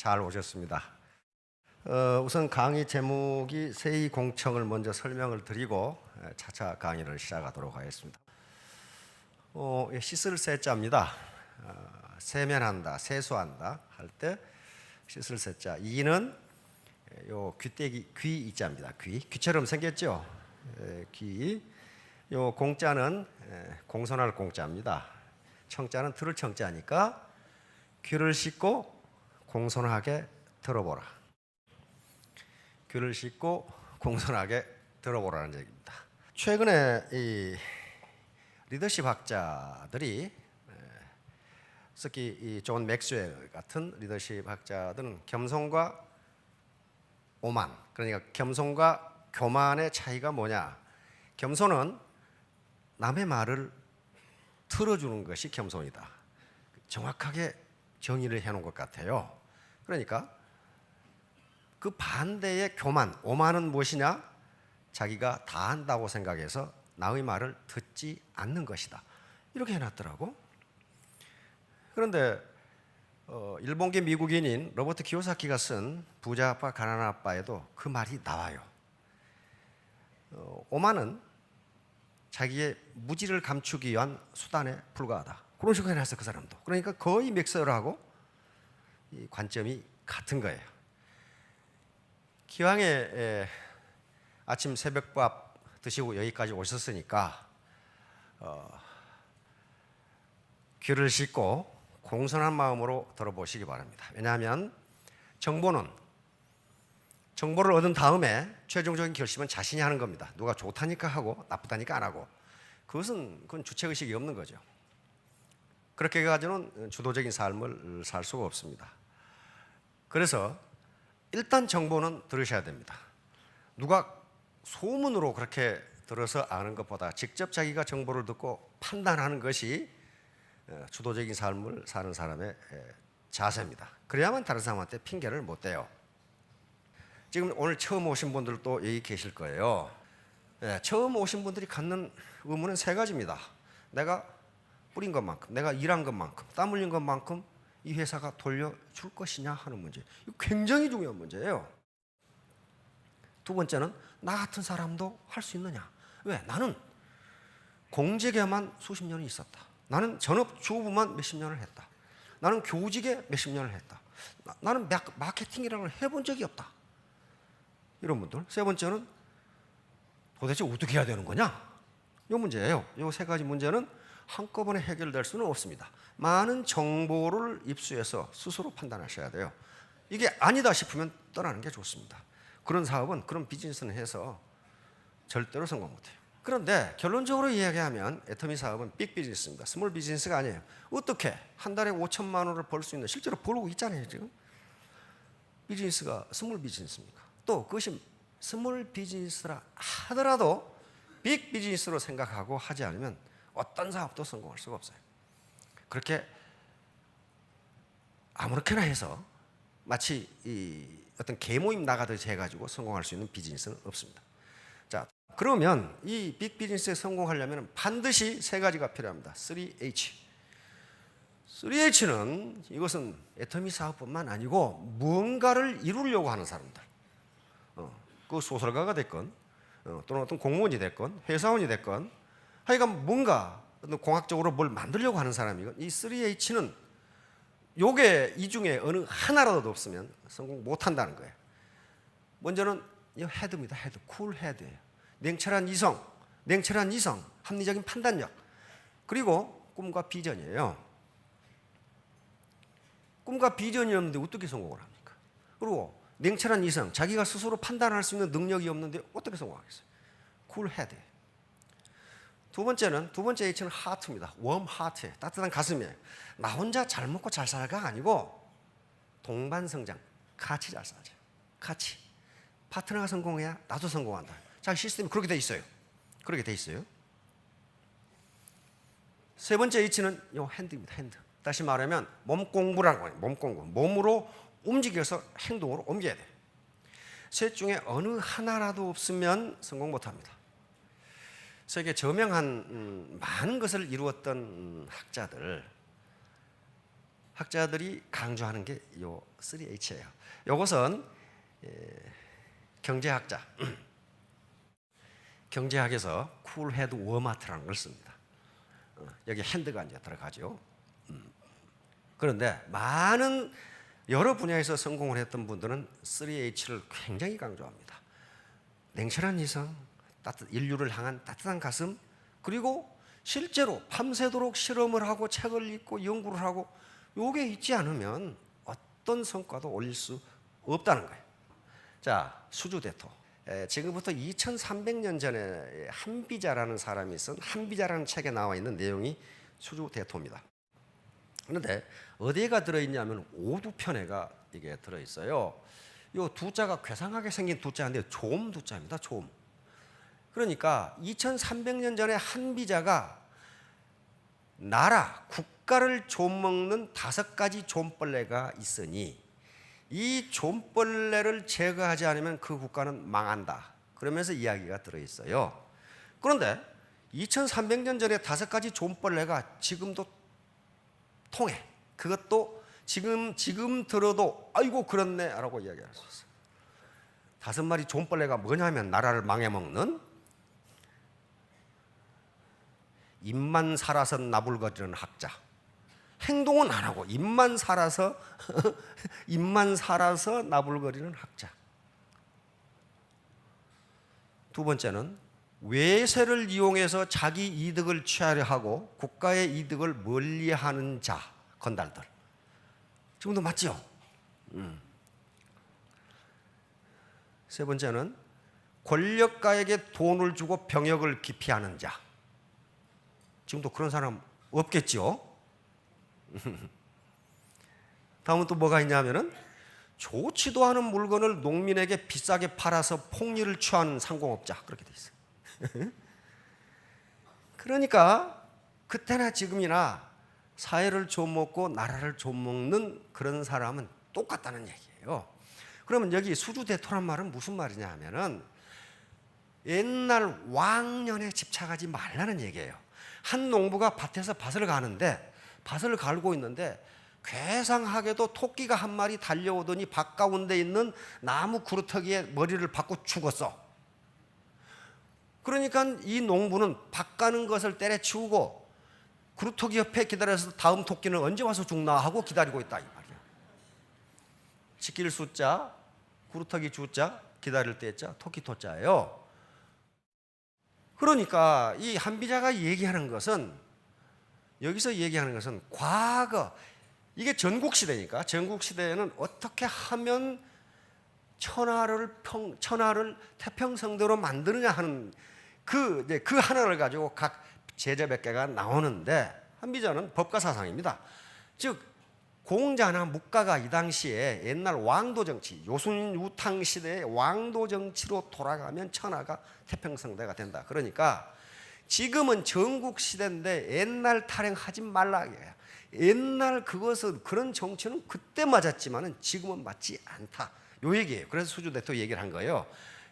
잘 오셨습니다. 우선 강의 제목이 세이공청을 먼저 설명을 드리고 차차 강의를 시작하도록 하겠습니다. 씻을 세자입니다. 세면한다, 세수한다 할 때 씻을 세자. 이는 요 귀때기 귀 이자입니다. 귀처럼 생겼죠. 귀. 요 공자는 공손할 공자입니다. 청자는 들을 청자니까 귀를 씻고 공손하게 들어보라. 귀를 씻고 공손하게 들어보라는 얘기입니다. 최근에 이 리더십 학자들이 특히 이 존 맥스웰 같은 리더십 학자들은 겸손과 오만, 그러니까 겸손과 교만의 차이가 뭐냐? 겸손은 남의 말을 들어주는 것이 겸손이다. 정확하게 정의를 해놓은 것 같아요. 그러니까 그 반대의 교만, 오만은 무엇이냐? 자기가 다 한다고 생각해서 남의 말을 듣지 않는 것이다. 이렇게 해놨더라고. 그런데 일본계 미국인인 로버트 키요사키가 쓴 부자 아빠 가난한 아빠에도 그 말이 나와요. 오만은 자기의 무지를 감추기 위한 수단에 불과하다. 그런 식으로 해놨어, 그 사람도. 그러니까 거의 맥스웰하고 이 관점이 같은 거예요. 기왕에 아침 새벽밥 드시고 여기까지 오셨으니까 귀를 씻고 공손한 마음으로 들어보시기 바랍니다. 왜냐하면 정보를 얻은 다음에 최종적인 결심은 자신이 하는 겁니다. 누가 좋다니까 하고 나쁘다니까 안 하고. 그건 주체의식이 없는 거죠. 그렇게 해가지고는 주도적인 삶을 살 수가 없습니다. 그래서 일단 정보는 들으셔야 됩니다. 누가 소문으로 그렇게 들어서 아는 것보다 직접 자기가 정보를 듣고 판단하는 것이 주도적인 삶을 사는 사람의 자세입니다. 그래야만 다른 사람한테 핑계를 못 대요. 지금 오늘 처음 오신 분들도 여기 계실 거예요. 처음 오신 분들이 갖는 의문은 세 가지입니다. 내가 뿌린 것만큼, 내가 일한 것만큼, 땀 흘린 것만큼 이 회사가 돌려줄 것이냐 하는 문제. 이거 굉장히 중요한 문제예요. 두 번째는 나 같은 사람도 할 수 있느냐. 왜? 나는 공직에만 수십 년이 있었다. 나는 전업주부만 몇십 년을 했다. 나는 교직에 몇십 년을 했다. 나는 마케팅이라는 걸 해본 적이 없다. 이런 분들. 세 번째는 도대체 어떻게 해야 되는 거냐? 이 문제예요. 이 세 가지 문제는 한꺼번에 해결될 수는 없습니다. 많은 정보를 입수해서 스스로 판단하셔야 돼요. 이게 아니다 싶으면 떠나는 게 좋습니다. 그런 사업은, 그런 비즈니스는 해서 절대로 성공 못해요. 그런데 결론적으로 이야기하면 애터미 사업은 빅 비즈니스입니다. 스몰 비즈니스가 아니에요. 어떻게 한 달에 5천만 원을 벌 수 있는, 실제로 벌고 있잖아요 지금. 비즈니스가 스몰 비즈니스입니까? 또 그것이 스몰 비즈니스라 하더라도 빅 비즈니스로 생각하고 하지 않으면 어떤 사업도 성공할 수가 없어요. 그렇게 아무렇게나 해서 마치 어떤 개모임 나가듯이 해가지고 성공할 수 있는 비즈니스는 없습니다. 자, 그러면 이 빅 비즈니스에 성공하려면 반드시 세 가지가 필요합니다. 3H. 3H는 이것은 애터미 사업뿐만 아니고 무언가를 이루려고 하는 사람들. 그 소설가가 됐건 또는 어떤 공무원이 됐건 회사원이 됐건 하여간 뭔가 공학적으로 뭘 만들려고 하는 사람이건 이 3H는 요게 이 중에 어느 하나라도 없으면 성공 못한다는 거예요. 먼저는 이 헤드입니다. 헤드. 쿨 헤드예요. 냉철한 이성, 합리적인 판단력, 그리고 꿈과 비전이에요. 꿈과 비전이 없는데 어떻게 성공을 합니까? 그리고 냉철한 이성, 자기가 스스로 판단할 수 있는 능력이 없는데 어떻게 성공하겠어요? 쿨 헤드. 두 번째 H는 하트입니다. 웜 하트, 따뜻한 가슴이에요. 나 혼자 잘 먹고 잘 살아가 아니고 동반 성장, 같이 잘 살자. 같이. 파트너가 성공해야 나도 성공한다. 자기 시스템이 그렇게 돼 있어요. 그렇게 돼 있어요. 세 번째 H는 요 핸드입니다. 핸드. 다시 말하면 몸 공부라는 거예요. 몸 공부. 몸으로 움직여서 행동으로 옮겨야 돼요. 셋 중에 어느 하나라도 없으면 성공 못합니다. 세계 저명한 많은 것을 이루었던 학자들, 학자들이 강조하는 게 요 3H예요. 요것은 경제학자 경제학에서 쿨헤드 워마트라는 걸 씁니다. 여기 핸드가 이제 들어가죠. 그런데 많은 여러 분야에서 성공을 했던 분들은 3H를 굉장히 강조합니다. 냉철한 이성, 인류를 향한 따뜻한 가슴, 그리고 실제로 밤새도록 실험을 하고 책을 읽고 연구를 하고 요게 있지 않으면 어떤 성과도 올릴 수 없다는 거예요. 자, 수주대토. 지금부터 2300년 전에 한비자라는 사람이 쓴 한비자라는 책에 나와 있는 내용이 수주대토입니다. 그런데 어디가 들어있냐면 오두편에가 이게 들어있어요. 이 두자가 괴상하게 생긴 두자인데 좀 두자입니다. 좀. 그러니까 2300년 전에 한비자가 나라, 국가를 좀먹는 5가지 좀벌레가 있으니 이 좀벌레를 제거하지 않으면 그 국가는 망한다. 그러면서 이야기가 들어있어요. 그런데 2300년 전에 5가지 좀벌레가 지금도 통해. 그것도 지금 들어도 아이고 그렇네 라고 이야기할 수 있어요. 5마리 좀벌레가 뭐냐면 나라를 망해먹는 입만 살아서 나불거리는 학자. 행동은 안 하고 입만 살아서 나불거리는 학자. 두 번째는 외세를 이용해서 자기 이득을 취하려 하고 국가의 이득을 멀리하는 자, 건달들. 지금도 맞죠? 세 번째는 권력가에게 돈을 주고 병역을 기피하는 자. 지금도 그런 사람 없겠죠? 다음은 또 뭐가 있냐면은 좋지도 않은 물건을 농민에게 비싸게 팔아서 폭리를 취하는 상공업자. 그렇게 돼 있어요. 그러니까 그때나 지금이나 사회를 좀먹고 나라를 좀먹는 그런 사람은 똑같다는 얘기예요. 그러면 여기 수주대토란 말은 무슨 말이냐 하면은 옛날 왕년에 집착하지 말라는 얘기예요. 한 농부가 밭에서 밭을 가는데 밭을 갈고 있는데 괴상하게도 토끼가 한 마리 달려오더니 밭 가운데 있는 나무 구루터기에 머리를 박고 죽었어. 그러니까 이 농부는 밭 가는 것을 때려치우고 구루터기 옆에 기다려서 다음 토끼는 언제 와서 죽나 하고 기다리고 있다 이 말이야. 지킬 숫자, 구루터기 주자, 기다릴 때자, 토끼 토자예요. 그러니까 이 한비자가 얘기하는 것은 여기서 얘기하는 것은 과거 이게 전국시대니까 전국시대에는 어떻게 하면 천하를 태평성대로 만드느냐 하는 그 하나를 가지고 각 제자백개가 나오는데 한비자는 법가사상입니다. 즉 공자나 묵가가 이 당시에 옛날 왕도 정치 요순우탕 시대의 왕도 정치로 돌아가면 천하가 태평성대가 된다. 그러니까 지금은 전국시대인데 옛날 탈행하지 말라. 옛날 그것은 그런 정치는 그때 맞았지만은 지금은 맞지 않다. 요 얘기예요. 그래서 수주대토 얘기를 한 거예요.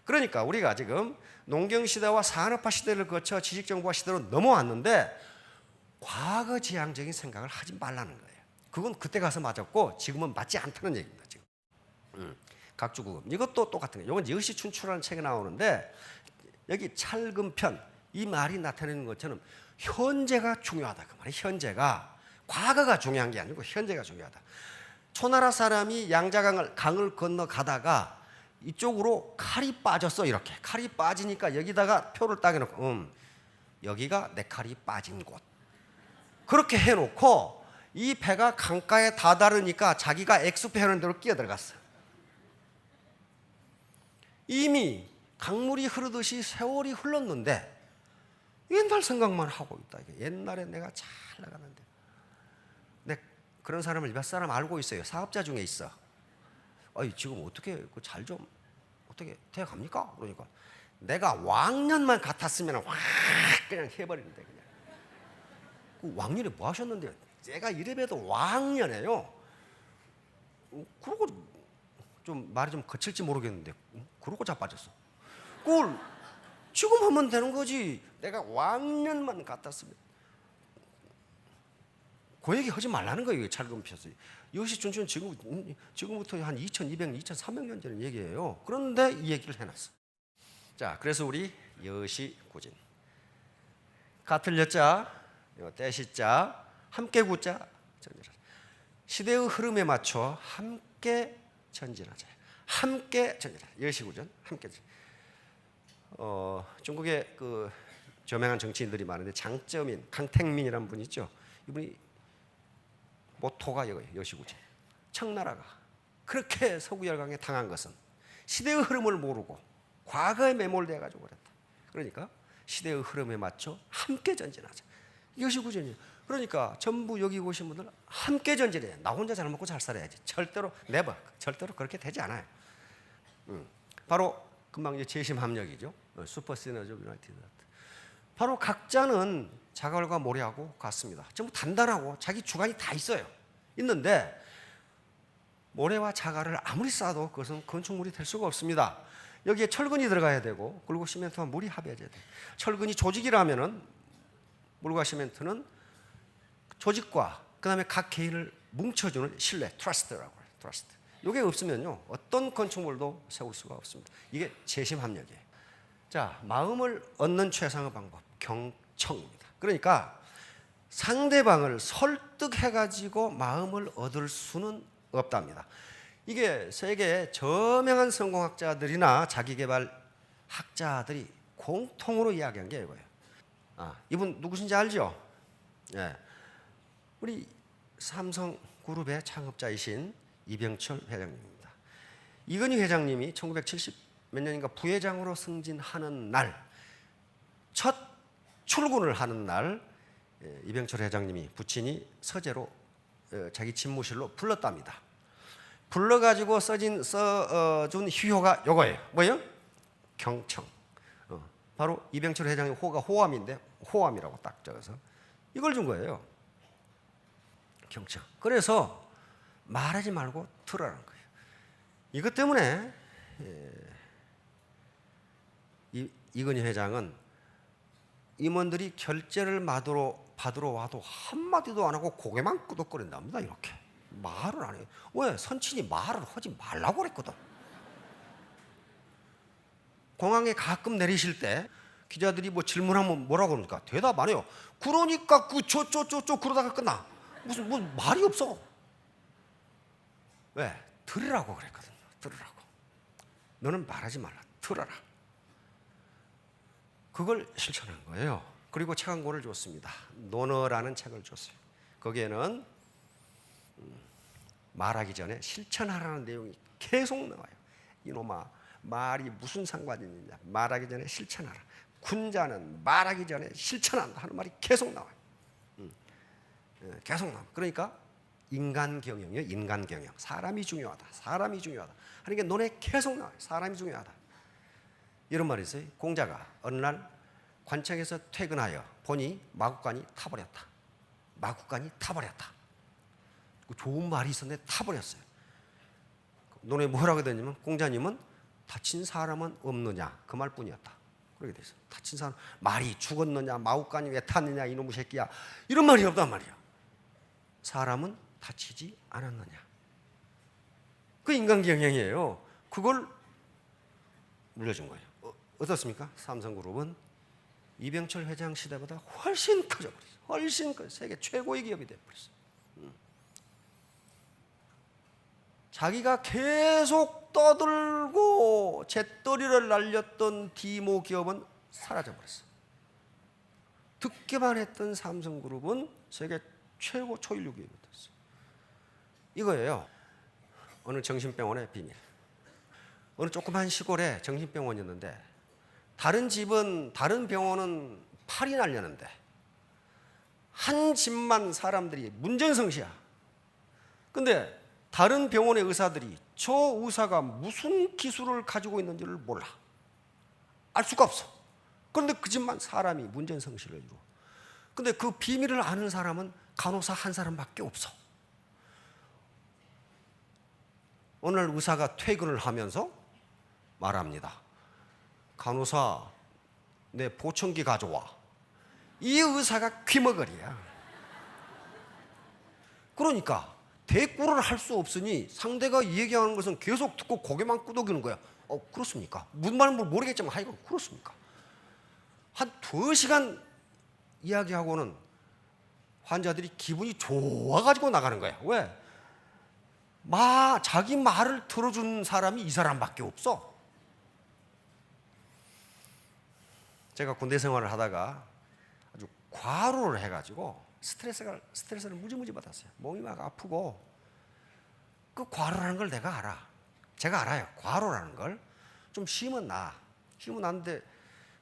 그러니까 우리가 지금 농경시대와 산업화 시대를 거쳐 지식정보화 시대로 넘어왔는데 과거 지향적인 생각을 하지 말라는 거예요. 그건 그때 가서 맞았고 지금은 맞지 않다는 얘기입니다. 지금 각주구금 이것도 똑같은 거예요. 이건 여시춘추라는 책에 나오는데 여기 찰금편 이 말이 나타내는 것처럼 현재가 중요하다 그 말이에요. 현재가 과거가 중요한 게 아니고 현재가 중요하다. 초나라 사람이 양자강을 건너가다가 이쪽으로 칼이 빠졌어. 이렇게 칼이 빠지니까 여기다가 표를 딱 해놓고 여기가 내 칼이 빠진 곳 그렇게 해놓고 이 배가 강가에 다다르니까 자기가 X표하는 대로 끼어들어갔어. 이미 강물이 흐르듯이 세월이 흘렀는데 옛날 생각만 하고 있다. 옛날에 내가 잘 나갔는데 그런 사람을 몇 사람 알고 있어요. 사업자 중에 있어. 지금 어떻게 잘 좀 어떻게 돼갑니까? 그러니까 내가 왕년만 같았으면 확 그냥 해버리는데 그냥. 그 왕년에 뭐 하셨는데? 제가 이래봬도 왕년에요. 그러고 좀 말이 좀 거칠지 모르겠는데 그러고 자빠졌어. 그걸 지금 하면 되는 거지. 내가 왕년만 같았으면 그 얘기 하지 말라는 거예요. 찰금 펴서. 이것이 준천 지금부터 한 2200년, 2300년 전 얘기예요. 그런데 이 얘기를 해놨어. 자, 그래서 우리 여시구진. 같을 여자, 떼시자, 함께 굳자, 전진하자. 시대의 흐름에 맞춰 함께 전진하자. 함께 전진하자. 여시구전, 함께 전진. 중국에 그 저명한 정치인들이 많은데 장쩌민, 강택민이라는 분이 있죠. 이분이 모토가 이거예요. 여시구제. 청나라가 그렇게 서구열강에 당한 것은 시대의 흐름을 모르고 과거에 매몰돼 가지고 그랬다. 그러니까 시대의 흐름에 맞춰 함께 전진하자. 여시구제니. 그러니까 전부 여기 오신 분들 함께 전진해. 나 혼자 잘 먹고 잘 살아야지. 절대로 절대로 그렇게 되지 않아요. 바로 금방 이제 재심 합력이죠. 슈퍼 시너지 오브 유나이티드. 바로 각자는 자갈과 모래하고 같습니다. 전부 단단하고 자기 주관이 다 있어요. 있는데 모래와 자갈을 아무리 쌓아도 그것은 건축물이 될 수가 없습니다. 여기에 철근이 들어가야 되고, 그리고 시멘트와 물이 합해져야 돼요. 철근이 조직이라면은 물과 시멘트는 조직과 그다음에 각 개인을 뭉쳐주는 신뢰, 트러스트라고 해요. 트러스트. 이게 없으면요 어떤 건축물도 세울 수가 없습니다. 이게 재심 합력이에요. 자, 마음을 얻는 최상의 방법, 경청입니다. 그러니까 상대방을 설득해가지고 마음을 얻을 수는 없답니다. 이게 세계의 저명한 성공학자들이나 자기개발 학자들이 공통으로 이야기한 게 이거예요. 이분 누구신지 알죠? 네. 우리 삼성그룹의 창업자이신 이병철 회장님입니다. 이건희 회장님이 1970 몇 년인가 부회장으로 승진하는 날, 첫 출근을 하는 날, 이병철 회장님이 부친이 서재로 자기 집무실로 불렀답니다. 불러가지고 써준 휴효가 요거예요. 뭐예요? 경청. 바로 이병철 회장의 호가 호암인데 호암이라고 딱 적어서 이걸 준 거예요. 경청. 그래서 말하지 말고 들으라는 거예요. 이것 때문에 이건희 회장은 임원들이 결제를 받으러 와도 한마디도 안 하고 고개만 끄덕거린답니다. 이렇게 말을 안 해요. 왜? 선친이 말을 하지 말라고 그랬거든. 공항에 가끔 내리실 때 기자들이 뭐 질문하면 뭐라고 그러니까 대답 안 해요. 그러니까 그러다가 끝나. 무슨 말이 없어. 왜? 들으라고 그랬거든요. 들으라고. 너는 말하지 말라. 들어라. 그걸 실천한 거예요. 그리고 책 한 권을 줬습니다. 논어라는 책을 줬어요. 거기에는 말하기 전에 실천하라는 내용이 계속 나와요. 이놈아, 말이 무슨 상관이 있느냐. 말하기 전에 실천하라. 군자는 말하기 전에 실천한다 하는 말이 계속 나와요. 계속 나와요. 그러니까 인간경영이요. 인간경영. 사람이 중요하다. 사람이 중요하다 하는 게 논에 계속 나와요. 사람이 중요하다. 이런 말이 있어요. 공자가 어느 날 관청에서 퇴근하여 보니 마구간이 타버렸다. 마구간이 타버렸다. 좋은 말이 있었는데 타버렸어요. 논에 뭐라고 되냐면 공자님은 다친 사람은 없느냐 그 말뿐이었다. 그렇게 돼 있어요. 다친 사람, 말이 죽었느냐, 마구간이 왜 탔느냐 이놈의 새끼야, 이런 말이 없단 말이야. 사람은 다치지 않았느냐. 그 인간경영이에요. 그걸 물려준 거예요. 어떻습니까? 삼성그룹은 이병철 회장 시대보다 훨씬 커져버렸어요. 훨씬 커. 세계 최고의 기업이 되어버렸어요. 자기가 계속 떠들고 재떨이를 날렸던 디모 기업은 사라져버렸어요. 듣기만 했던 삼성그룹은 세계 최고 초일류 기업이 됐어요. 이거예요. 어느 정신병원의 비밀. 어느 조그만 시골에 정신병원이었는데 다른 병원은 팔이 날렸는데 한 집만 사람들이 문전성시야. 근데 다른 병원의 의사들이 저 의사가 무슨 기술을 가지고 있는지를 몰라. 알 수가 없어. 그런데 그 집만 사람이 문전성시를 이루어. 근데 그 비밀을 아는 사람은 간호사 한 사람밖에 없어. 어느 날 의사가 퇴근을 하면서 말합니다. 간호사, 내 보청기 가져와. 이 의사가 귀머거리야. 그러니까 대꾸를 할 수 없으니 상대가 얘기하는 것은 계속 듣고 고개만 끄덕이는 거야. 그렇습니까? 무슨 말인지 모르겠지만 하여간 그렇습니까? 한 2시간 이야기하고는 환자들이 기분이 좋아가지고 나가는 거야. 왜? 자기 말을 들어주는 사람이 이 사람밖에 없어. 제가 군대 생활을 하다가 아주 과로를 해가지고 스트레스를 무지무지 받았어요. 몸이 막 아프고 그 과로라는 걸 내가 알아. 제가 알아요. 과로라는 걸. 좀 쉬면 나는데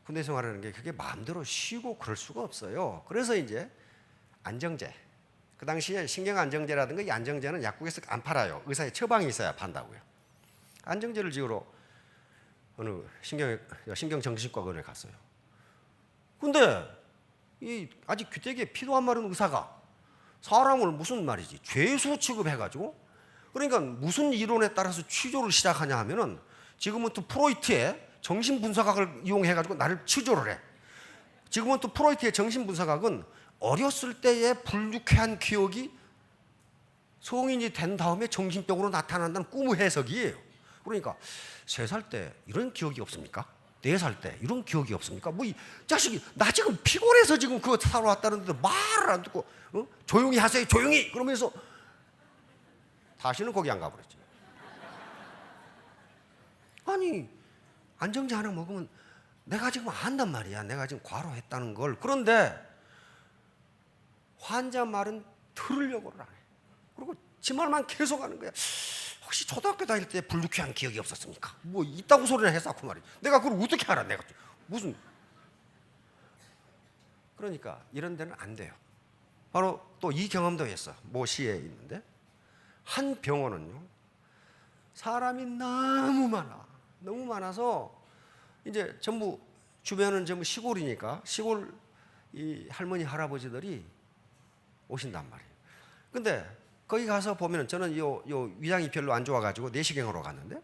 군대 생활하는 게 그게 마음대로 쉬고 그럴 수가 없어요. 그래서 이제 안정제. 그 당시에 신경안정제라든가 이 안정제는 약국에서 안 팔아요. 의사의 처방이 있어야 판다고요. 안정제를 지으러 어느 신경정신과 의원에 갔어요. 근데 이 아직 귀때기에 피도 안 마른 의사가 사람을 무슨 말이지 죄수 취급해가지고, 그러니까 무슨 이론에 따라서 취조를 시작하냐 하면은 지금은 또 프로이트의 정신분석학을 이용해가지고 나를 취조를 해. 지금은 또 프로이트의 정신분석학은 어렸을 때의 불유쾌한 기억이 성인이 된 다음에 정신병으로 나타난다는 꿈의 해석이에요. 그러니까 3살 때 이런 기억이 없습니까? 4살 때 이런 기억이 없습니까? 이 자식이 나 지금 피곤해서 지금 그거 사러 왔다는데 말을 안 듣고 조용히 하세요, 조용히 그러면서 다시는 거기 안 가버렸죠. 아니 안정제 하나 먹으면 내가 지금 안단 말이야. 내가 지금 과로했다는 걸. 그런데 환자 말은 들으려고를 안 해. 그리고 지 말만 계속 하는 거야. 혹시 초등학교 다닐 때 불유쾌한 기억이 없었습니까? 있다고 소리를 했었고 말이야. 내가 그걸 어떻게 알아? 내가 무슨. 그러니까 이런 데는 안 돼요. 바로 또 이 경험도 했어. 모시에 있는데 한 병원은요, 사람이 너무 많아서 이제 전부 주변은 전부 시골이니까 시골 이 할머니 할아버지들이 오신단 말이에요. 근데 거기 가서 보면 저는 요 위장이 별로 안 좋아가지고 내시경으로 갔는데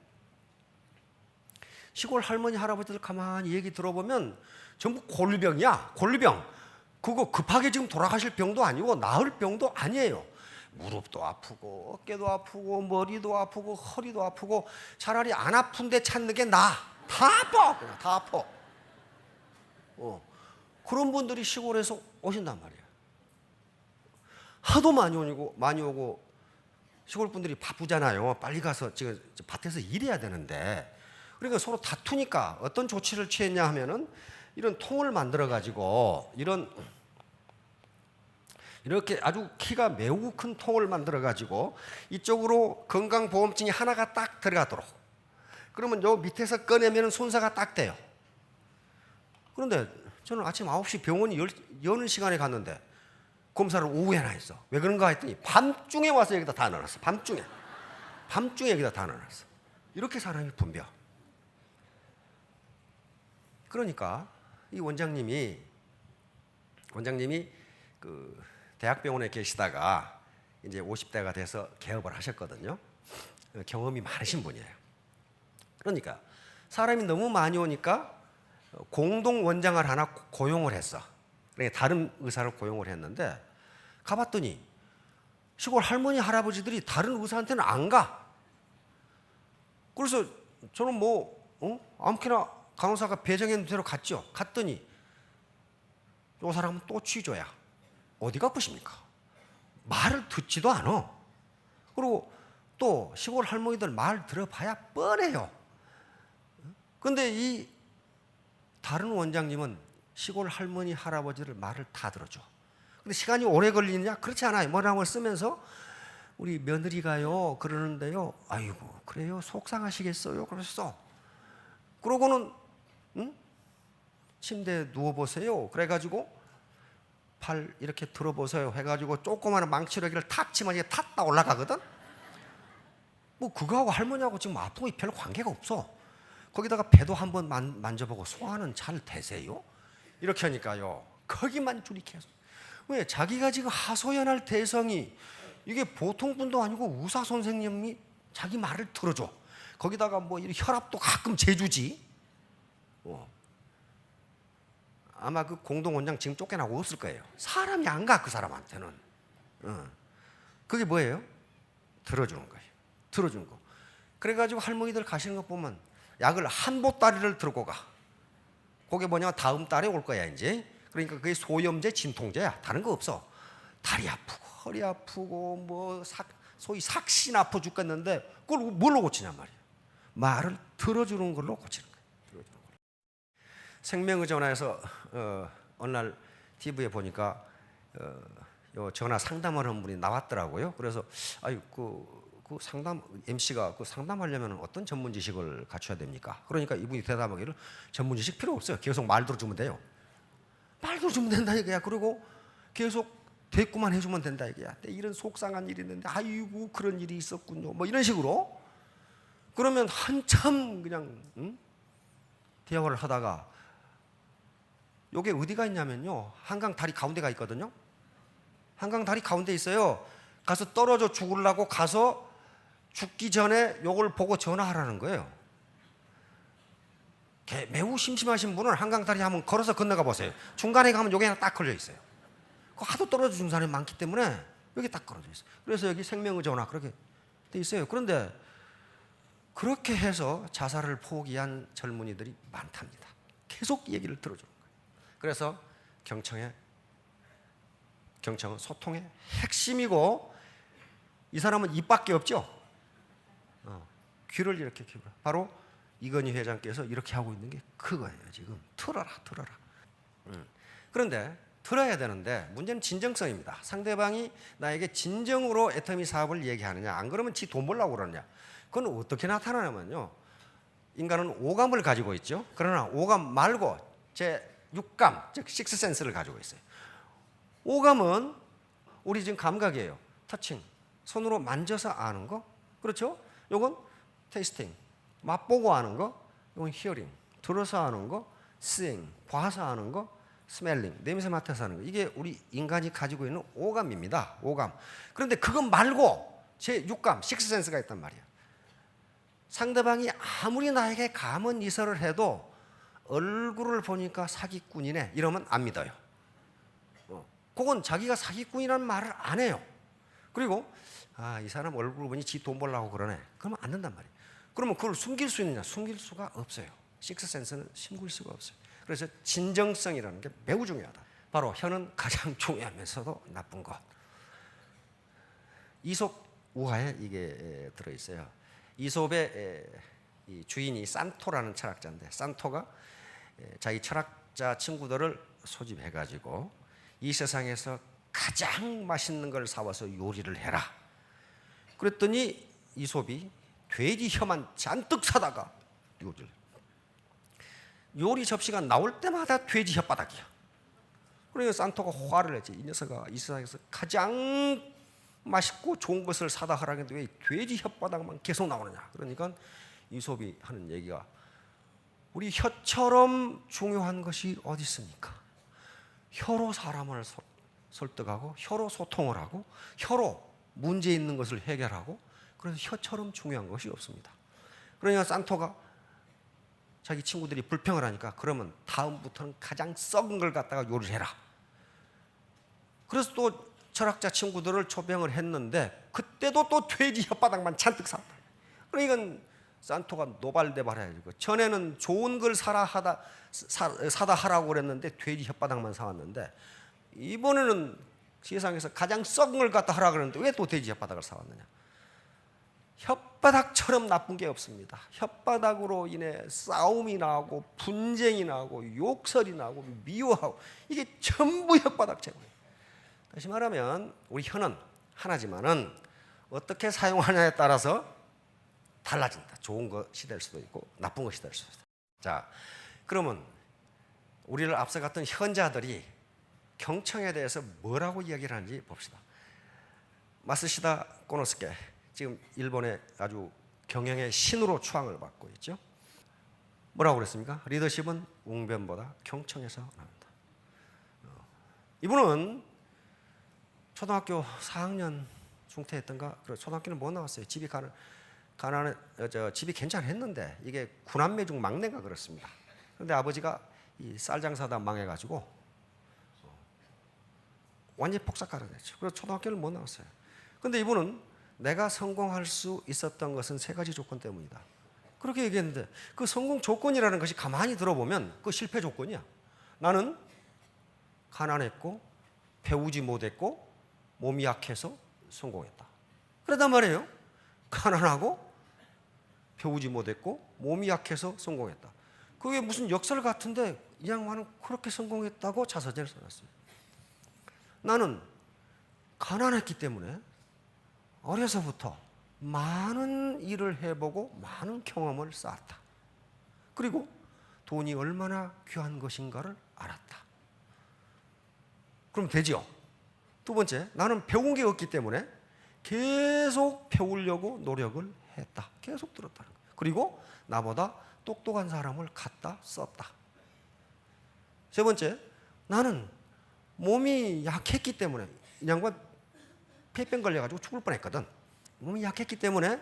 시골 할머니 할아버지들 가만히 얘기 들어보면 전부 골병이야. 골병. 그거 급하게 지금 돌아가실 병도 아니고 나을 병도 아니에요. 무릎도 아프고 어깨도 아프고 머리도 아프고 허리도 아프고 차라리 안 아픈데 찾는 게 나아. 다 아파. 그냥 다 아파. 그런 분들이 시골에서 오신단 말이에요. 하도 많이 오고 시골 분들이 바쁘잖아요. 빨리 가서 지금 밭에서 일해야 되는데, 그러니까 서로 다투니까 어떤 조치를 취했냐 하면은 이런 통을 만들어 가지고 이렇게 아주 키가 매우 큰 통을 만들어 가지고 이쪽으로 건강보험증이 하나가 딱 들어가도록, 그러면 요 밑에서 꺼내면 순서가 딱 돼요. 그런데 저는 아침 9시 병원이 여는 시간에 갔는데 검사를 오후에나 했어. 왜 그런가 했더니 밤중에 와서 여기다 다 넣어놨어. 밤중에 여기다 다 넣어놨어. 이렇게 사람이 분벼. 그러니까 이 원장님이 그 대학병원에 계시다가 이제 50대가 돼서 개업을 하셨거든요. 경험이 많으신 분이에요. 그러니까 사람이 너무 많이 오니까 공동 원장을 하나 고용을 했어. 그러니까 다른 의사를 고용을 했는데 가봤더니 시골 할머니 할아버지들이 다른 의사한테는 안 가. 그래서 저는 아무렇게나 간호사가 배정했는 대로 갔죠. 갔더니 이 사람은 또 취조야. 어디 가쁘십니까? 말을 듣지도 않아. 그리고 또 시골 할머니들 말 들어봐야 뻔해요. 근데 이 다른 원장님은 시골 할머니 할아버지들 말을 다 들어줘. 근데 시간이 오래 걸리느냐? 그렇지 않아요. 뭐라고 쓰면서 우리 며느리가요 그러는데요. 아이고 그래요 속상하시겠어요. 그랬어. 그러고는 침대에 누워보세요. 그래가지고 팔 이렇게 들어보세요. 해가지고 조그마한 망치러기를 탁 치면 이게 탁 올라가거든. 그거하고 할머니하고 지금 아픈 거 별로 관계가 없어. 거기다가 배도 한번 만져보고 소화는 잘 되세요? 이렇게 하니까요 거기만 줄이 계속. 왜? 자기가 지금 하소연할 대상이 이게 보통 분도 아니고 의사 선생님이 자기 말을 들어줘. 거기다가 혈압도 가끔 재주지. 아마 그 공동원장 지금 쫓겨나고 없을 거예요. 사람이 안 가, 그 사람한테는. 그게 뭐예요? 들어주는 거예요. 들어주는 거. 그래가지고 할머니들 가시는 거 보면 약을 한 보따리를 들고 가. 그게 뭐냐면 다음 달에 올 거야 이제. 그러니까 그게 소염제, 진통제야. 다른 거 없어. 다리 아프고 허리 아프고 뭐 소위 삭신 아파 죽겠는데 그걸 뭘로 고치냔 말이에요. 말을 들어주는 걸로 고치는 거예요. 들어주는 걸로. 생명의전화에서 어느 날 TV에 보니까 요 전화 상담하는 분이 나왔더라고요. 그래서 아유 그 상담 MC가 그 상담하려면 어떤 전문 지식을 갖춰야 됩니까? 그러니까 이분이 대답하기를 전문 지식 필요 없어요. 계속 말 들어주면 돼요. 말 들어주면 된다 이거야. 그리고 계속 대꾸만 해주면 된다 이거야. 이런 속상한 일이 있는데 아이고 그런 일이 있었군요. 뭐 이런 식으로 그러면 한참 그냥 대화를 하다가 요게 어디가 있냐면요. 한강 다리 가운데가 있거든요. 한강 다리 가운데 있어요. 가서 떨어져 죽으려고 가서 죽기 전에 요걸 보고 전화하라는 거예요. 매우 심심하신 분은 한강 다리 한번 걸어서 건너가 보세요. 중간에 가면 요게 하나 딱 걸려 있어요. 하도 떨어져 죽는 사람이 많기 때문에 여기 딱 걸어져 있어요. 그래서 여기 생명의 전화 그렇게 돼 있어요. 그런데 그렇게 해서 자살을 포기한 젊은이들이 많답니다. 계속 얘기를 들어주는 거예요. 그래서 경청은 소통의 핵심이고 이 사람은 입밖에 없죠. 귀를 이렇게 키우라. 바로 이건희 회장께서 이렇게 하고 있는 게 그거예요. 지금 들어라. 그런데 들어야 되는데 문제는 진정성입니다. 상대방이 나에게 진정으로 애터미 사업을 얘기하느냐 안 그러면 지 돈 벌려고 그러느냐. 그건 어떻게 나타나냐면요. 인간은 오감을 가지고 있죠. 그러나 오감 말고 제 육감 즉 식스센스를 가지고 있어요. 오감은 우리 지금 감각이에요. 터칭 손으로 만져서 아는 거 그렇죠. 요건 테이스팅 맛보고 아는 거. 요건 히어링 들어서 아는 거. 스잉 봐서 아는 거. 스멜링 냄새 맡아서 하는 거. 이게 우리 인간이 가지고 있는 오감입니다. 오감. 그런데 그것 말고 제 육감 식스센스가 있단 말이야. 상대방이 아무리 나에게 감언 이설을 해도 얼굴을 보니까 사기꾼이네 이러면 안 믿어요. 그건 자기가 사기꾼이라는 말을 안 해요. 그리고 이 사람 얼굴 보니 지 돈 벌려고 그러네 그러면 안 된단 말이에요. 그러면 그걸 숨길 수 있느냐? 숨길 수가 없어요. 식스센스는 숨길 수가 없어요. 그래서 진정성이라는 게 매우 중요하다. 바로 혀는 가장 중요하면서도 나쁜 것. 이솝 우화에 이게 들어있어요. 이솝의 이 주인이 산토라는 철학자인데 산토가 자기 철학자 친구들을 소집해가지고 이 세상에서 가장 맛있는 걸 사와서 요리를 해라. 그랬더니 이솝이 돼지 혀만 잔뜩 사다가 요리 접시가 나올 때마다 돼지 혓바닥이야. 그러니까 산토가 화를 내지. 이 녀석아 이 세상에서 가장 맛있고 좋은 것을 사다 하라는데 왜 돼지 혓바닥만 계속 나오느냐. 그러니까 이솝이 하는 얘기가 우리 혀처럼 중요한 것이 어디 있습니까? 혀로 사람을 설득하고 혀로 소통을 하고 혀로 문제 있는 것을 해결하고 그래서 혀처럼 중요한 것이 없습니다. 그러니까 산토가 자기 친구들이 불평을 하니까 그러면 다음부터는 가장 썩은 걸 갖다가 요리를 해라. 그래서 또 철학자 친구들을 초빙을 했는데 그때도 또 돼지 혓바닥만 잔뜩 샀다. 그러니까 산토가 노발대발해가지고 전에는 좋은 걸 사다 하라고 그랬는데 돼지 혓바닥만 사왔는데 이번에는 세상에서 가장 썩은 걸 갖다 하라고 그랬는데 왜 또 돼지 혓바닥을 사왔느냐. 혓바닥처럼 나쁜 게 없습니다. 혓바닥으로 인해 싸움이 나고 분쟁이 나고 욕설이 나고 미워하고 이게 전부 혓바닥 제거예요. 다시 말하면 우리 혀는 하나지만은 어떻게 사용하냐에 따라서 달라진다. 좋은 것이 될 수도 있고 나쁜 것이 될 수도 있다. 자, 그러면 우리를 앞서갔던 현자들이 경청에 대해서 뭐라고 이야기를 하는지 봅시다. 마쓰시다 코노스케 지금 일본의 아주 경영의 신으로 추앙을 받고 있죠. 뭐라고 그랬습니까? 리더십은 웅변보다 경청에서 나온다. 이분은 초등학교 4학년 중퇴했던가. 초등학교는 못 나왔어요. 집이 집이 괜찮았는데 이게 9남매 중 막내가 그렇습니다. 그런데 아버지가 이 쌀 장사다 망해가지고 완전히 폭삭가게 됐죠. 그래서 초등학교를 못 나왔어요. 근데 이분은 내가 성공할 수 있었던 것은 세 가지 조건 때문이다. 그렇게 얘기했는데 그 성공 조건이라는 것이 가만히 들어보면 그 실패 조건이야. 나는 가난했고 배우지 못했고 몸이 약해서 성공했다. 그러단 말이에요. 가난하고 배우지 못했고 몸이 약해서 성공했다. 그게 무슨 역설 같은데 이 양반은 그렇게 성공했다고 자서전을 써놨어요. 나는 가난했기 때문에 어려서부터 많은 일을 해보고 많은 경험을 쌓았다. 그리고 돈이 얼마나 귀한 것인가를 알았다. 그럼 되지요. 두 번째, 나는 배운 게 없기 때문에 계속 배우려고 노력을 했다. 계속 들었다는 거예요. 그리고 나보다 똑똑한 사람을 갖다 썼다. 세 번째, 나는 몸이 약했기 때문에 이 양반 폐병 걸려가지고 죽을 뻔했거든. 몸이 약했기 때문에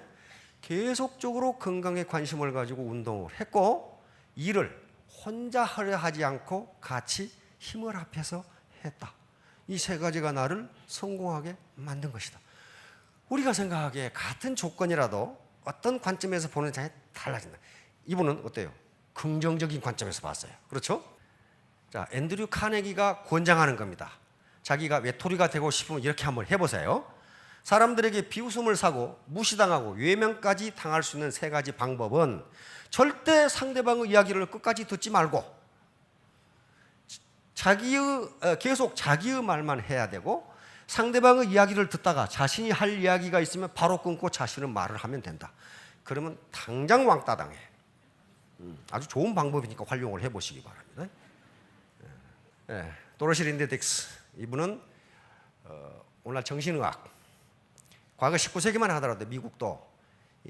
계속적으로 건강에 관심을 가지고 운동을 했고 일을 혼자 하려 하지 않고 같이 힘을 합해서 했다. 이 세 가지가 나를 성공하게 만든 것이다. 우리가 생각하기에 같은 조건이라도 어떤 관점에서 보는 자에 달라진다. 이분은 어때요? 긍정적인 관점에서 봤어요. 그렇죠? 자, 앤드류 카네기가 권장하는 겁니다. 자기가 외톨이가 되고 싶으면 이렇게 한번 해보세요. 사람들에게 비웃음을 사고 무시당하고 외면까지 당할 수 있는 세 가지 방법은 절대 상대방의 이야기를 끝까지 듣지 말고 계속 자기의 말만 해야 되고 상대방의 이야기를 듣다가 자신이 할 이야기가 있으면 바로 끊고 자신의 말을 하면 된다. 그러면 당장 왕따 당해. 아주 좋은 방법이니까 활용을 해보시기 바랍니다. 도로시 린데 딕스 이분은 오늘날 정신의학 과거 19세기만 하더라도 미국도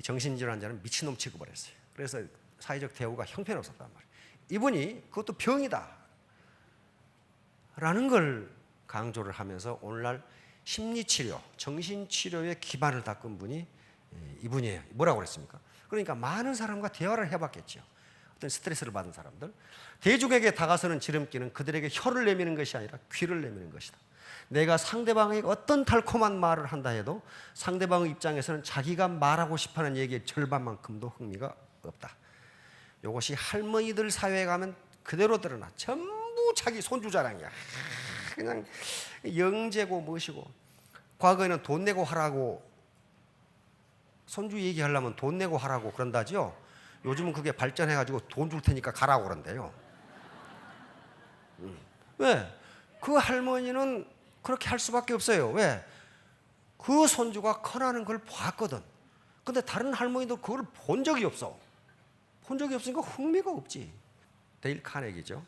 정신질환자는 미친놈 취급을 했어요. 그래서 사회적 대우가 형편없었단 말이에요. 이분이 그것도 병이다 라는 걸 강조를 하면서 오늘날 심리치료, 정신치료의 기반을 닦은 분이 이분이에요. 뭐라고 그랬습니까? 그러니까 많은 사람과 대화를 해봤겠죠. 어떤 스트레스를 받은 사람들. 대중에게 다가서는 지름길은 그들에게 혀를 내미는 것이 아니라 귀를 내미는 것이다. 내가 상대방에게 어떤 달콤한 말을 한다 해도 상대방의 입장에서는 자기가 말하고 싶어하는 얘기의 절반만큼도 흥미가 없다. 이것이 할머니들 사회에 가면 그대로 드러나. 전부 자기 손주 자랑이야. 그냥 영재고 무엇이고. 과거에는 돈 내고 하라고 손주 얘기하려면 돈 내고 하라고 그런다죠. 요즘은 그게 발전해가지고 돈 줄 테니까 가라고 그런대요. 왜? 그 할머니는 그렇게 할 수밖에 없어요. 왜? 그 손주가 커나는 걸 봤거든. 근데 다른 할머니도 그걸 본 적이 없어. 본 적이 없으니까 흥미가 없지. 데일 카네기죠.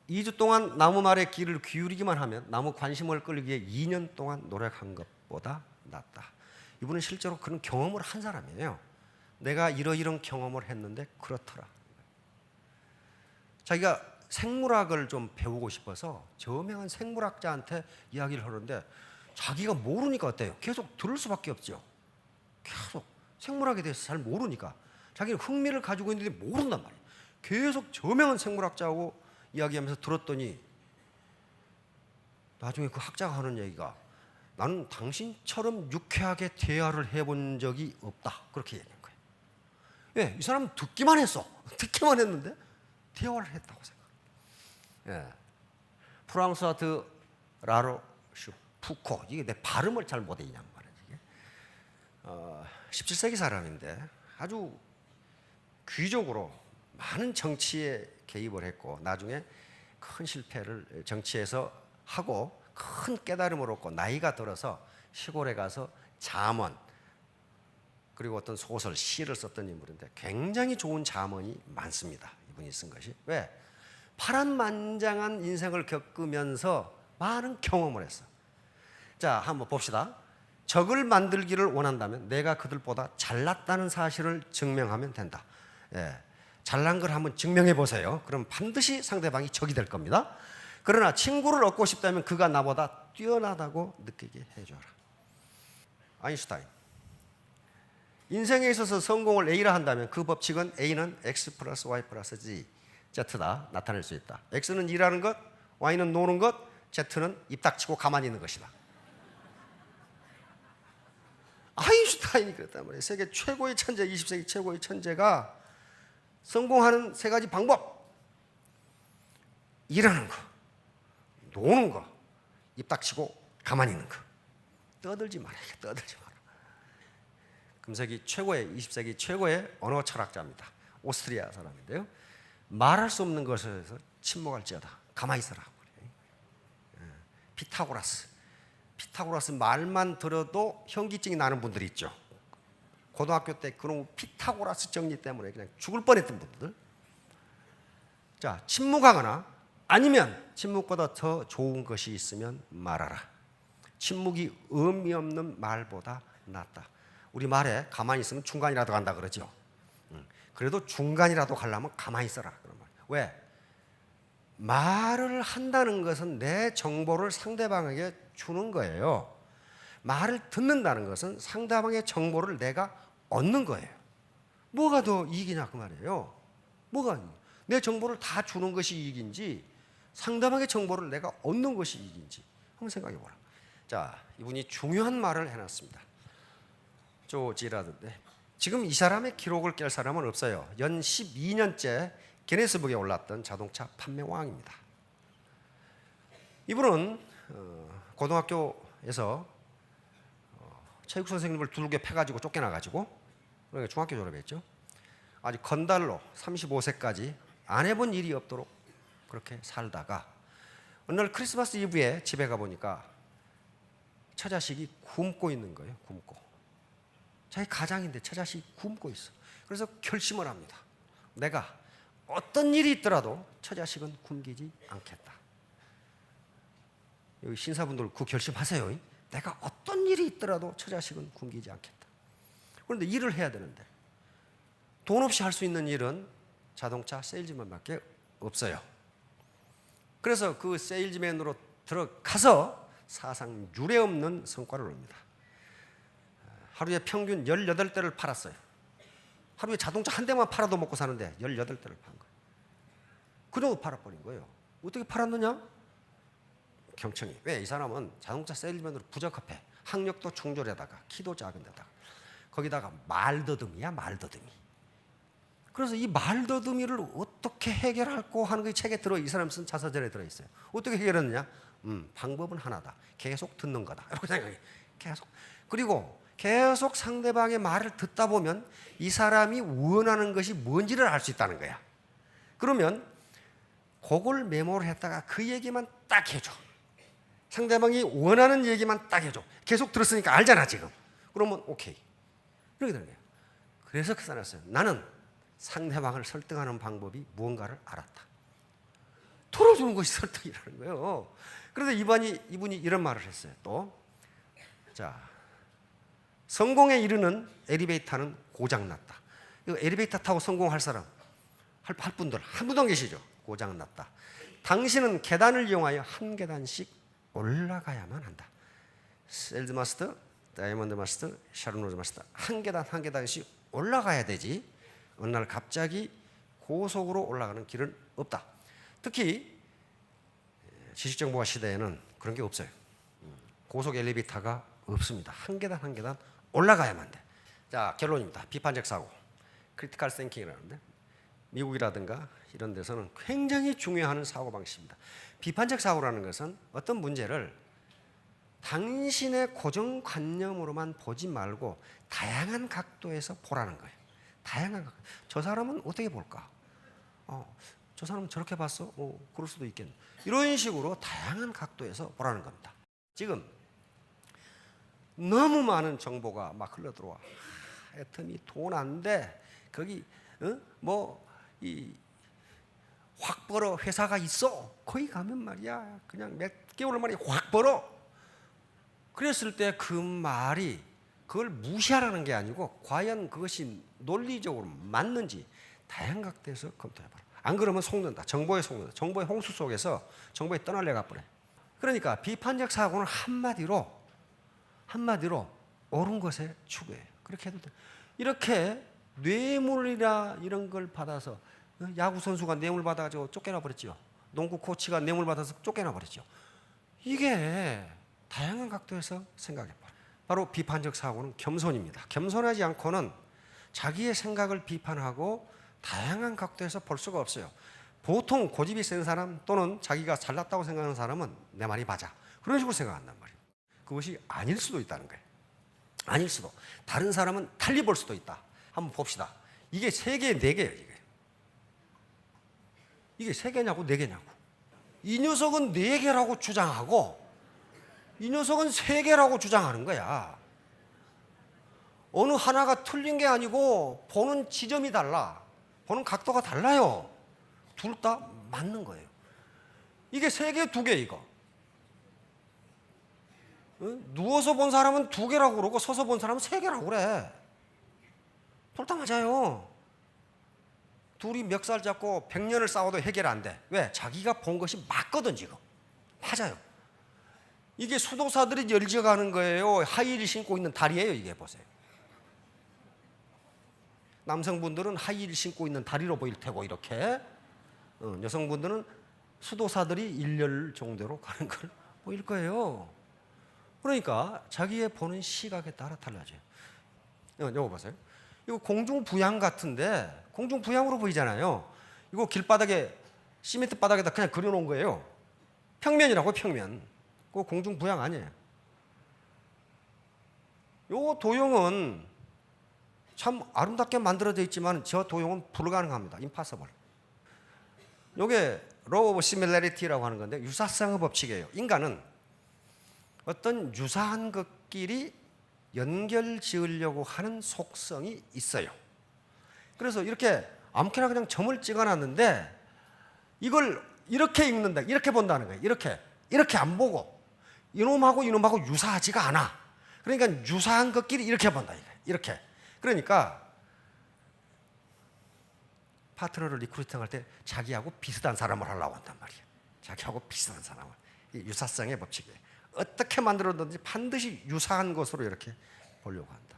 2주 동안 나무 말에 귀를 기울이기만 하면 나무 관심을 끌기 위해 2년 동안 노력한 것보다 낫다. 이분은 실제로 그런 경험을 한 사람이에요. 내가 이러이런 경험을 했는데 그렇더라. 자기가 생물학을 좀 배우고 싶어서 저명한 생물학자한테 이야기를 하는데 자기가 모르니까 어때요? 계속 들을 수밖에 없죠. 계속 생물학에 대해서 잘 모르니까 자기는 흥미를 가지고 있는데 모른단 말이에요. 계속 저명한 생물학자하고 이야기하면서 들었더니 나중에 그 학자가 하는 얘기가 나는 당신처럼 유쾌하게 대화를 해본 적이 없다. 그렇게 얘기한 거예요. 예, 이 사람은 듣기만 했어. 듣기만 했는데 대화를 했다고 생각해요. 예. 프랑스와 드 라로슈 푸코 이게 내 발음을 잘 못해 이 양반은 이게 17세기 사람인데 아주 귀족으로 많은 정치에 개입을 했고 나중에 큰 실패를 정치에서 하고 큰 깨달음을 얻고 나이가 들어서 시골에 가서 잠언 그리고 어떤 소설, 시를 썼던 인물인데 굉장히 좋은 잠언이 많습니다. 이분이 쓴 것이. 왜? 파란만장한 인생을 겪으면서 많은 경험을 했어. 자, 한번 봅시다. 적을 만들기를 원한다면 내가 그들보다 잘났다는 사실을 증명하면 된다. 예, 잘난 걸 한번 증명해 보세요. 그럼 반드시 상대방이 적이 될 겁니다. 그러나 친구를 얻고 싶다면 그가 나보다 뛰어나다고 느끼게 해줘라. 아인슈타인. 인생에 있어서 성공을 A라 한다면 그 법칙은 A는 X 플러스 Y 플러스 Z다 나타낼 수 있다. X는 일하는 것, Y는 노는 것, Z는 입 닥치고 가만히 있는 것이다. 아인슈타인이 그랬단 말이에요. 세계 최고의 천재, 20세기 최고의 천재가 성공하는 세 가지 방법: 일하는 거, 노는 거, 입 닥치고 가만히 있는 거. 떠들지 마라. 떠들지 마라. 금세기 최고의, 20세기 최고의 언어 철학자입니다. 오스트리아 사람인데요. 말할 수 없는 것에서 침묵할지어다. 가만히 있어라. 피타고라스 말만 들어도 현기증이 나는 분들이 있죠. 고등학교 때 그런 피타고라스 정리 때문에 그냥 죽을 뻔했던 분들. 자, 침묵하거나 아니면 침묵보다 더 좋은 것이 있으면 말하라. 침묵이 의미 없는 말보다 낫다. 우리 말에 가만히 있으면 중간이라도 간다 그러죠. 그래도 중간이라도 가려면 가만히 있어라. 그런 말. 왜? 말을 한다는 것은 내 정보를 상대방에게 주는 거예요. 말을 듣는다는 것은 상대방의 정보를 내가 얻는 거예요. 뭐가 더 이익이냐 그 말이에요. 뭐가 내 정보를 다 주는 것이 이익인지 상대방의 정보를 내가 얻는 것이 이익인지 한번 생각해 보라. 자, 이분이 중요한 말을 해놨습니다. 조 지라드인데 지금 이 사람의 기록을 깰 사람은 없어요. 연 12년째 기네스북에 올랐던 자동차 판매 왕입니다. 이분은 고등학교에서 체육 선생님을 두들겨 패가지고 쫓겨나가지고 그러니까 중학교 졸업했죠. 아주 건달로 35세까지 안 해본 일이 없도록 그렇게 살다가 어느 날 크리스마스 이브에 집에 가보니까 처자식이 굶고 있는 거예요. 굶고. 자기 가장인데 처자식이 굶고 있어. 그래서 결심을 합니다. 내가 어떤 일이 있더라도 처자식은 굶기지 않겠다. 여기 신사분들 그 결심하세요. 내가 어떤 일이 있더라도 처자식은 굶기지 않겠다. 그런데 일을 해야 되는데 돈 없이 할 수 있는 일은 자동차 세일즈맨밖에 없어요. 그래서 그 세일즈맨으로 들어가서 사상 유례 없는 성과를 얻습니다. 하루에 평균 18대를 팔았어요. 하루에 자동차 한 대만 팔아도 먹고 사는데 18대를 판 거예요. 그 정도 팔아버린 거예요. 어떻게 팔았느냐? 경청이. 왜? 이 사람은 자동차 세일즈맨으로 부적합해. 학력도 중졸에다가 키도 작은 데다가 거기다가 말더듬이야. 말더듬이. 그래서 이 말더듬이를 어떻게 해결할까 하는 게 책에 이 사람 쓴 자서전에 들어있어요. 어떻게 해결했느냐? 방법은 하나다. 계속 듣는 거다. 이렇게 생각해. 그리고 계속 상대방의 말을 듣다 보면 이 사람이 원하는 것이 뭔지를 알 수 있다는 거야. 그러면 그걸 메모를 했다가 그 얘기만 딱 해줘. 상대방이 원하는 얘기만 딱 해줘. 계속 들었으니까 알잖아 지금. 그러면 오케이. 이렇게 되는 거예요. 그래서 그 사람이 했어요. 나는 상대방을 설득하는 방법이 무언가를 알았다. 풀어주는 것이 설득이라는 거예요. 그래서 이분이 이런 말을 했어요. 또, 자, 성공에 이르는 엘리베이터는 고장났다. 이거 엘리베이터 타고 성공할 사람, 할 분들 한 분도 안 계시죠? 고장났다. 당신은 계단을 이용하여 한 계단씩 올라가야만 한다. 셀즈 마스터, 다이아몬드 마스터, 샤론 로즈 마스터 한 계단 한 계단씩 올라가야 되지. 어느 날 갑자기 고속으로 올라가는 길은 없다. 특히 지식정보화 시대에는 그런 게 없어요. 고속 엘리베이터가 없습니다. 한 계단 한 계단 올라가야만 돼. 자, 결론입니다. 비판적 사고, 크리티컬 싱킹이라는데 미국이라든가 이런 데서는 굉장히 중요한 사고 방식입니다. 비판적 사고라는 것은 어떤 문제를 당신의 고정관념으로만 보지 말고 다양한 각도에서 보라는 거예요. 다양한 각도. 저 사람은 어떻게 볼까? 저 사람은 저렇게 봤어? 그럴 수도 있겠네. 이런 식으로 다양한 각도에서 보라는 겁니다. 지금 너무 많은 정보가 막 흘러들어와. 애터미 돈 안 돼. 거기 확 벌어 회사가 있어. 거기 가면 말이야 그냥 몇 개월 만에 확 벌어. 그랬을 때 그 말이 그걸 무시하라는 게 아니고 과연 그것이 논리적으로 맞는지 다양한 각도에서 검토해봐라. 안 그러면 속는다. 정보에 속는다. 정보의 홍수 속에서 정보에 떠날려가 버려. 그러니까 비판적 사고는 한마디로 옳은 것에 추구해요. 그렇게 해도 돼. 이렇게 뇌물이나 이런 걸 받아서 야구 선수가 뇌물 받아가지고 쫓겨나 버렸죠. 농구 코치가 뇌물 받아서 쫓겨나 버렸죠. 이게 다양한 각도에서 생각해봐. 바로 비판적 사고는 겸손입니다. 겸손하지 않고는 자기의 생각을 비판하고 다양한 각도에서 볼 수가 없어요. 보통 고집이 센 사람 또는 자기가 잘났다고 생각하는 사람은 내 말이 맞아, 그런 식으로 생각한단 말이에요. 그것이 아닐 수도 있다는 거예요. 아닐 수도. 다른 사람은 달리 볼 수도 있다. 한번 봅시다. 이게 3개, 4개예요. 이게 3개냐고 4개냐고. 이 녀석은 4개라고 주장하고 이 녀석은 3개라고 주장하는 거야. 어느 하나가 틀린 게 아니고 보는 지점이 달라. 보는 각도가 달라요. 둘 다 맞는 거예요. 이게 3개, 2개 이거. 누워서 본 사람은 2개라고 그러고 서서 본 사람은 3개라고 그래. 둘 다 맞아요. 둘이 멱살 잡고 100년을 싸워도 해결 안 돼. 왜? 자기가 본 것이 맞거든 지금. 맞아요. 이게 수도사들이 열지어가는 거예요. 하이힐 신고 있는 다리예요. 이게 보세요. 남성분들은 하이힐 신고 있는 다리로 보일 테고 이렇게 여성분들은 수도사들이 일렬 정도로 가는 걸 보일 거예요. 그러니까 자기의 보는 시각에 따라 달라져요. 이거 보세요. 이거 공중부양 같은데 공중부양으로 보이잖아요. 이거 길바닥에 시멘트 바닥에다 그냥 그려놓은 거예요. 평면이라고 평면. 그거 공중부양 아니에요. 요 도형은 참 아름답게 만들어져 있지만 저 도형은 불가능합니다. impossible. 요게 law of similarity라고 하는 건데 유사성의 법칙이에요. 인간은 어떤 유사한 것끼리 연결 지으려고 하는 속성이 있어요. 그래서 이렇게 아무렇게나 그냥 점을 찍어놨는데 이걸 이렇게 읽는다, 이렇게 본다는 거예요. 이렇게 안 보고 이놈하고 유사하지가 않아. 그러니까 유사한 것끼리 이렇게 본다. 이렇게. 그러니까 파트너를 리크루팅할 때 자기하고 비슷한 사람을 하려고 한단 말이에요. 자기하고 비슷한 사람을. 이 유사성의 법칙이에요. 어떻게 만들었든지 반드시 유사한 것으로 이렇게 보려고 한다.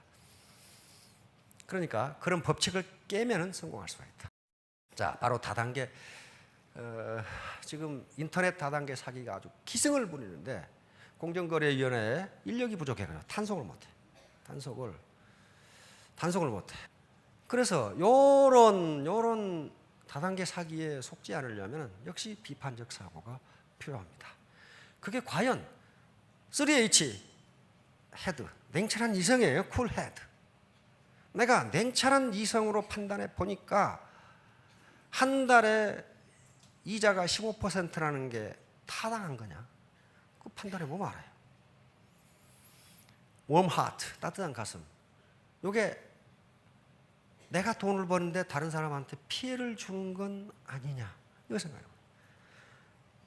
그러니까 그런 법칙을 깨면은 성공할 수가 있다. 자, 바로 다단계. 지금 인터넷 다단계 사기가 아주 기승을 부리는데 공정거래위원회에 인력이 부족해요. 단속을 못해. 단속을 못해. 그래서 요런 다단계 사기에 속지 않으려면 역시 비판적 사고가 필요합니다. 그게 과연 3H 헤드, 냉철한 이성이에요. 쿨 헤드. 내가 냉철한 이성으로 판단해 보니까 한 달에 이자가 15%라는 게 타당한 거냐? 그 판단해 보면 알아요. warm heart, 따뜻한 가슴. 요게 내가 돈을 버는데 다른 사람한테 피해를 주는 건 아니냐? 이거 생각해요.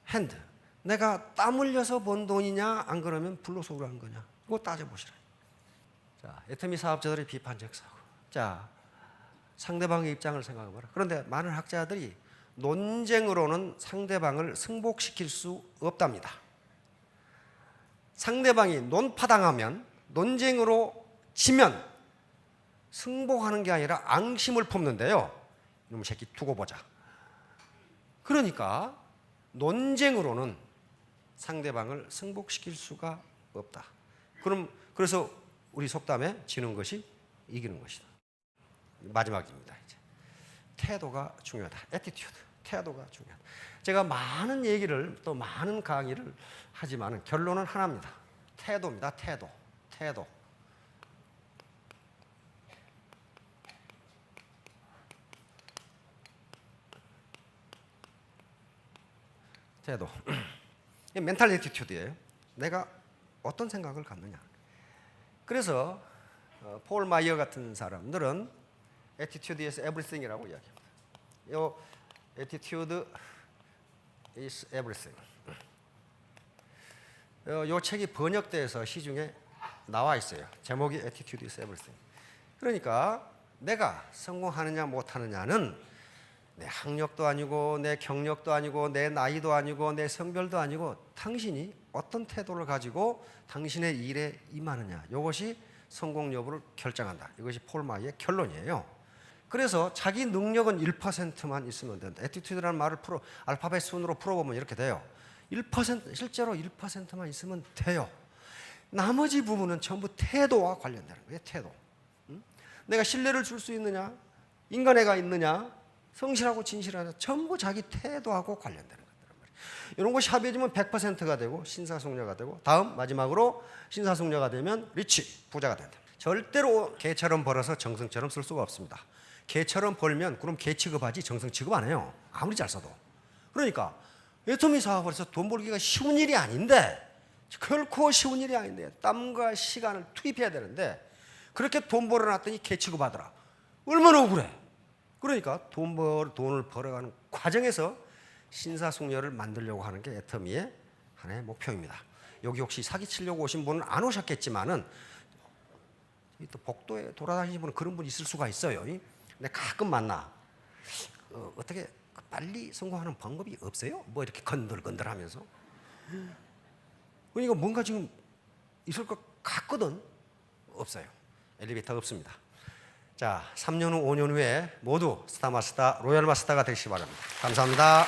핸드. 내가 땀 흘려서 번 돈이냐, 안 그러면 불로소로 한 거냐? 이거 따져보시라. 자, 애터미 사업자들의 비판적 사고. 자, 상대방의 입장을 생각해봐라. 그런데 많은 학자들이 논쟁으로는 상대방을 승복시킬 수 없답니다. 상대방이 논파당하면, 논쟁으로 지면 승복하는 게 아니라 앙심을 품는데요. 이놈의 새끼 두고 보자. 그러니까 논쟁으로는 상대방을 승복시킬 수가 없다. 그래서 우리 속담에 지는 것이 이기는 것이다. 마지막입니다. 이제 태도가 중요하다. attitude. 태도가 중요하다. 제가 많은 얘기를 또 많은 강의를 하지만 결론은 하나입니다. 태도입니다. 태도. 멘탈 애티튜드예요. 내가 어떤 생각을 갖느냐. 그래서 폴 마이어 같은 사람들은 attitude is everything이라고 이야기합니다. 이 attitude is everything. 이 책이 번역돼서 시중에 나와 있어요. 제목이 attitude is everything. 그러니까 내가 성공하느냐 못하느냐는 내 학력도 아니고 내 경력도 아니고 내 나이도 아니고 내 성별도 아니고 당신이 어떤 태도를 가지고 당신의 일에 임하느냐. 이것이 성공 여부를 결정한다. 이것이 폴 마이의 결론이에요. 그래서 자기 능력은 1%만 있으면 된다. 애티튜드라는 말을 알파벳 순으로 풀어보면 이렇게 돼요. 1% 실제로 1%만 있으면 돼요. 나머지 부분은 전부 태도와 관련되는 거예요. 태도. 내가 신뢰를 줄 수 있느냐, 인간애가 있느냐, 성실하고 진실하냐, 전부 자기 태도하고 관련되는 것들란 말이에요. 이런 것이 합해지면 100%가 되고 신사숙녀가 되고, 다음 마지막으로 신사숙녀가 되면 리치, 부자가 된다. 절대로 개처럼 벌어서 정성처럼 쓸 수가 없습니다. 개처럼 벌면 그럼 개 취급하지 정성 취급 안 해요. 아무리 잘 써도. 그러니까 애터미 사업을 해서 돈 벌기가 쉬운 일이 아닌데, 결코 쉬운 일이 아닌데 땀과 시간을 투입해야 되는데 그렇게 돈 벌어놨더니 개 취급하더라. 얼마나 억울해. 그러니까 돈을 벌어가는 과정에서 신사숙녀를 만들려고 하는 게 애터미의 하나의 목표입니다. 여기 혹시 사기치려고 오신 분은 안 오셨겠지만은 또 복도에 돌아다니시는 분은 그런 분 있을 수가 있어요. 근데 가끔 만나. 어떻게 빨리 성공하는 방법이 없어요? 뭐 이렇게 건들건들하면서. 그러니까 뭔가 지금 있을 것 같거든. 없어요. 엘리베이터 없습니다. 자, 3년 후, 5년 후에 모두 스타마스터, 로얄마스터가 되시기 바랍니다. 감사합니다.